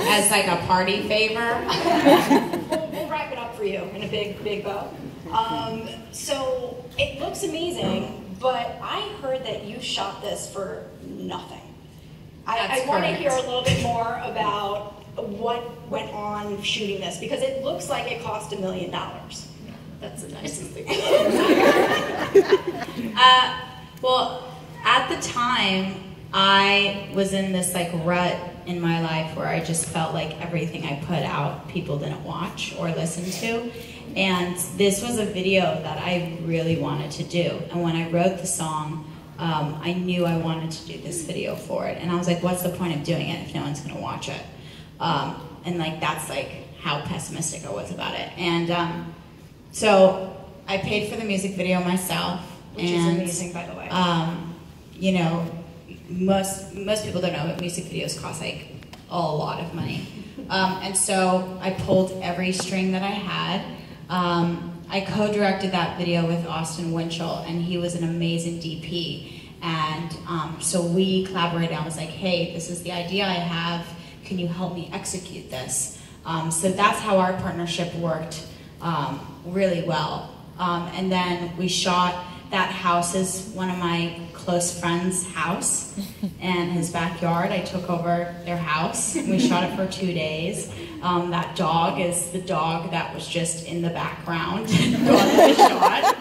as like a party favor. We'll wrap it up for you in a big bow. So it looks amazing, but I heard that you shot this for nothing. I want to hear a little bit more about what went on shooting this, because it looks like it cost $1 million. That's the nicest thing. Well, at the time, I was in this like rut in my life where I just felt like everything I put out, people didn't watch or listen to. And this was a video that I really wanted to do. And when I wrote the song, I knew I wanted to do this video for it. And I was like, what's the point of doing it if no one's gonna watch it? And like, that's like how pessimistic I was about it. And so I paid for the music video myself. Which is amazing, by the way. You know, most people don't know, but music videos cost like a lot of money. And so I pulled every string that I had. I co-directed that video with Austin Winchell, and he was an amazing DP. And so we collaborated. I was like, hey, this is the idea I have. Can you help me execute this? So that's how our partnership worked really well. And then we shot, that house is one of my close friend's house and his backyard. I took over their house. We shot it for 2 days. That dog is the dog that was just in the background during the shot.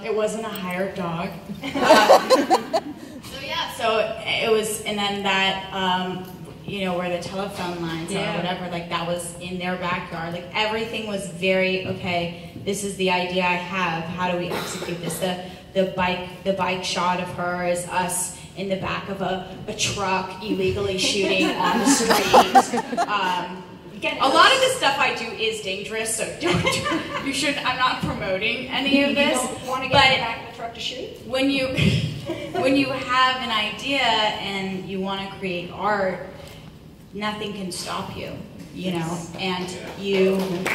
It wasn't a hired dog. So yeah, so it was, and then that, you know, where the telephone lines are or whatever, like that was in their backyard. Like everything was very, okay, this is the idea I have, how do we execute this? The bike shot of her is us in the back of a truck illegally shooting on the street. A lot of the stuff I do is dangerous, so you should, I'm not promoting any of this. You don't want to get in the back of the truck to shoot? When you have an idea and you want to create art, nothing can stop you, you know, and you, you just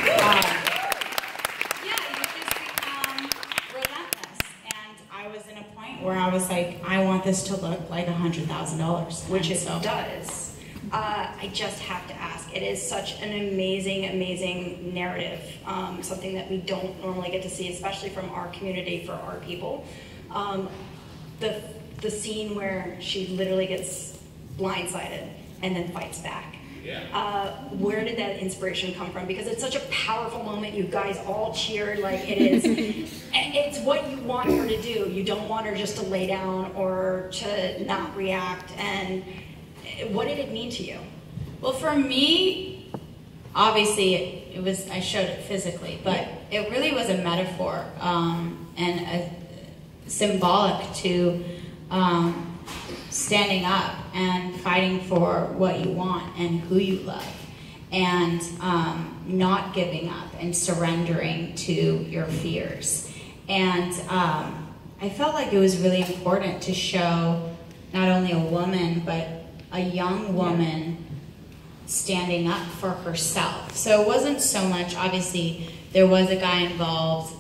become relentless. And I was in a point where I was like, I want this to look like $100,000, which it does. I just have to ask, it is such an amazing narrative, something that we don't normally get to see, especially from our community, for our people. The scene where she literally gets blindsided and then fights back. Yeah. Where did that inspiration come from? Because it's such a powerful moment. You guys all cheered like it is. It's what you want her to do. You don't want her just to lay down or to not react. And what did it mean to you? Well, for me, obviously it was, I showed it physically, but it really was a metaphor and a symbolic to standing up and fighting for what you want and who you love, and not giving up and surrendering to your fears. And I felt like it was really important to show not only a woman, but a young woman standing up for herself. So it wasn't so much, obviously there was a guy involved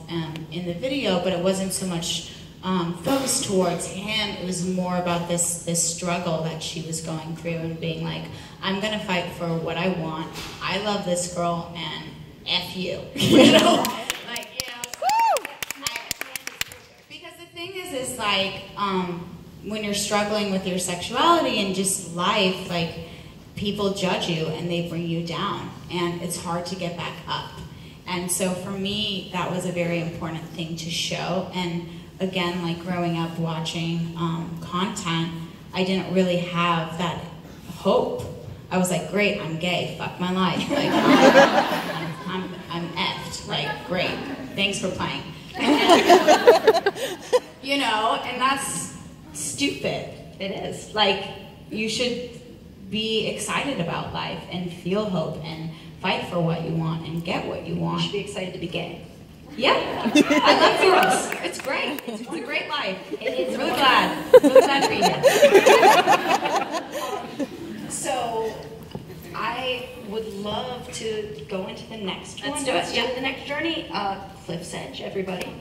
in the video, but it wasn't so much focused towards him. It was more about this struggle that she was going through and being like, I'm gonna fight for what I want. I love this girl and F you. You know? Like, you know, because the thing is like, when you're struggling with your sexuality and just life, like, people judge you and they bring you down, and it's hard to get back up. And so for me, that was a very important thing to show. And again, like growing up watching content, I didn't really have that hope. I was like, great, I'm gay, fuck my life. Like, I'm effed, like, great, thanks for playing. And, you know, and that's stupid. It is. Like, you should be excited about life and feel hope and fight for what you want and get what you want. You should be excited to be gay. Yeah, I love girls. It's great. It's a great life. It is. Really glad to be here. So, I would love to go into the next one. Let's do it. Yeah, the next journey. Cliff's Edge, everybody.